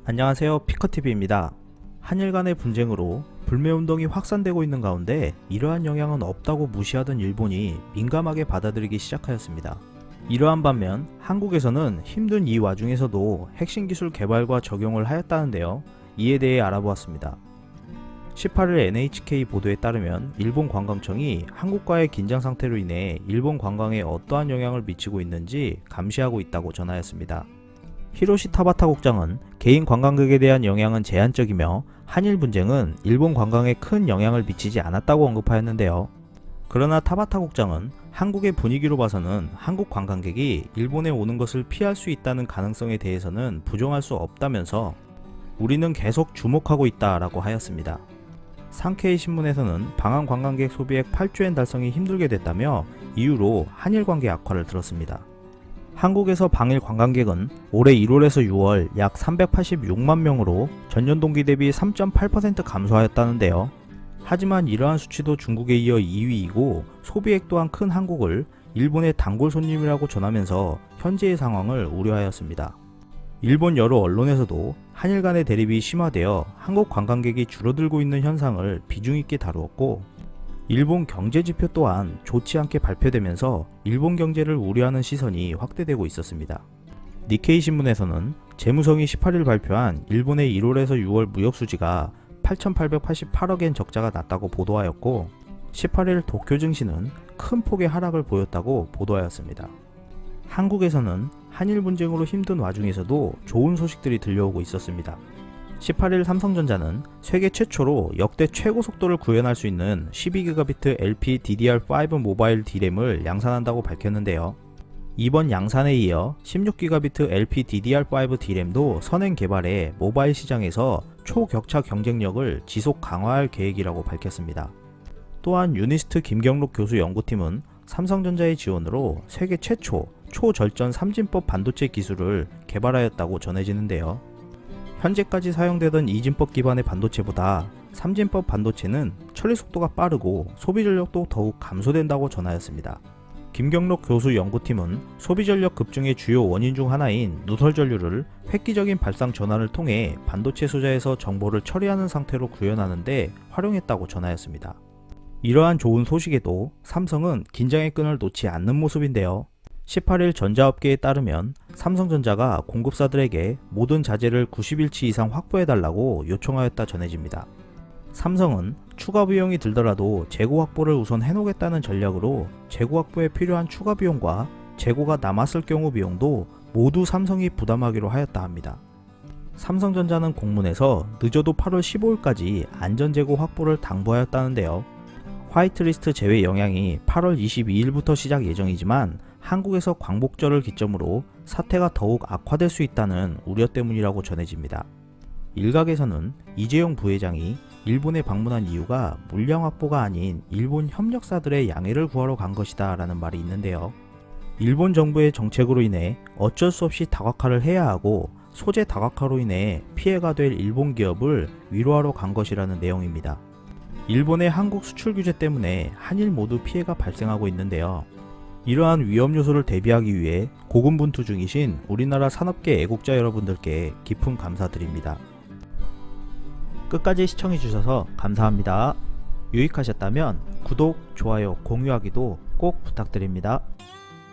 안녕하세요, 피커TV입니다. 한일 간의 분쟁으로 불매운동이 확산되고 있는 가운데 이러한 영향은 없다고 무시하던 일본이 민감하게 받아들이기 시작하였습니다. 이러한 반면 한국에서는 힘든 이 와중에서도 핵심 기술 개발과 적용을 하였다는데요. 이에 대해 알아보았습니다. 18일 NHK 보도에 따르면 일본 관광청이 한국과의 긴장 상태로 인해 일본 관광에 어떠한 영향을 미치고 있는지 감시하고 있다고 전하였습니다. 히로시 타바타 국장은 개인 관광객에 대한 영향은 제한적이며 한일 분쟁은 일본 관광에 큰 영향을 미치지 않았다고 언급하였는데요. 그러나 타바타 국장은 한국의 분위기로 봐서는 한국 관광객이 일본에 오는 것을 피할 수 있다는 가능성에 대해서는 부정할 수 없다면서 우리는 계속 주목하고 있다라고 하였습니다. 상케이 신문에서는 방한 관광객 소비액 8조엔 달성이 힘들게 됐다며 이유로 한일 관계 악화를 들었습니다. 한국에서 방일 관광객은 올해 1월에서 6월 약 386만 명으로 전년 동기 대비 3.8% 감소하였다는데요. 하지만 이러한 수치도 중국에 이어 2위이고 소비액 또한 큰 한국을 일본의 단골 손님이라고 전하면서 현재의 상황을 우려하였습니다. 일본 여러 언론에서도 한일 간의 대립이 심화되어 한국 관광객이 줄어들고 있는 현상을 비중 있게 다루었고, 일본 경제지표 또한 좋지 않게 발표되면서 일본 경제를 우려하는 시선이 확대되고 있었습니다. 니케이 신문에서는 재무성이 18일 발표한 일본의 1월에서 6월 무역수지가 8,888억엔 적자가 났다고 보도하였고, 18일 도쿄 증시는 큰 폭의 하락을 보였다고 보도하였습니다. 한국에서는 한일 분쟁으로 힘든 와중에서도 좋은 소식들이 들려오고 있었습니다. 18일 삼성전자는 세계 최초로 역대 최고 속도를 구현할 수 있는 12GB LPDDR5 모바일 D램을 양산한다고 밝혔는데요. 이번 양산에 이어 16GB LPDDR5 D램도 선행 개발해 모바일 시장에서 초격차 경쟁력을 지속 강화할 계획이라고 밝혔습니다. 또한 유니스트 김경록 교수 연구팀은 삼성전자의 지원으로 세계 최초 초절전 삼진법 반도체 기술을 개발하였다고 전해지는데요. 현재까지 사용되던 이진법 기반의 반도체보다 삼진법 반도체는 처리 속도가 빠르고 소비 전력도 더욱 감소된다고 전하였습니다. 김경록 교수 연구팀은 소비 전력 급증의 주요 원인 중 하나인 누설 전류를 획기적인 발상 전환을 통해 반도체 소자에서 정보를 처리하는 상태로 구현하는 데 활용했다고 전하였습니다. 이러한 좋은 소식에도 삼성은 긴장의 끈을 놓지 않는 모습인데요. 18일 전자업계에 따르면 삼성전자가 공급사들에게 모든 자재를 90일치 이상 확보해달라고 요청하였다 전해집니다. 삼성은 추가 비용이 들더라도 재고 확보를 우선 해놓겠다는 전략으로 재고 확보에 필요한 추가 비용과 재고가 남았을 경우 비용도 모두 삼성이 부담하기로 하였다 합니다. 삼성전자는 공문에서 늦어도 8월 15일까지 안전재고 확보를 당부하였다는데요. 화이트리스트 제외 영향이 8월 22일부터 시작 예정이지만 한국에서 광복절을 기점으로 사태가 더욱 악화될 수 있다는 우려 때문이라고 전해집니다. 일각에서는 이재용 부회장이 일본에 방문한 이유가 물량 확보가 아닌 일본 협력사들의 양해를 구하러 간 것이다 라는 말이 있는데요. 일본 정부의 정책으로 인해 어쩔 수 없이 다각화를 해야 하고 소재 다각화로 인해 피해가 될 일본 기업을 위로하러 간 것이라는 내용입니다. 일본의 한국 수출 규제 때문에 한일 모두 피해가 발생하고 있는데요. 이러한 위험 요소를 대비하기 위해 고군분투 중이신 우리나라 산업계 애국자 여러분들께 깊은 감사드립니다. 끝까지 시청해주셔서 감사합니다. 유익하셨다면 구독, 좋아요, 공유하기도 꼭 부탁드립니다.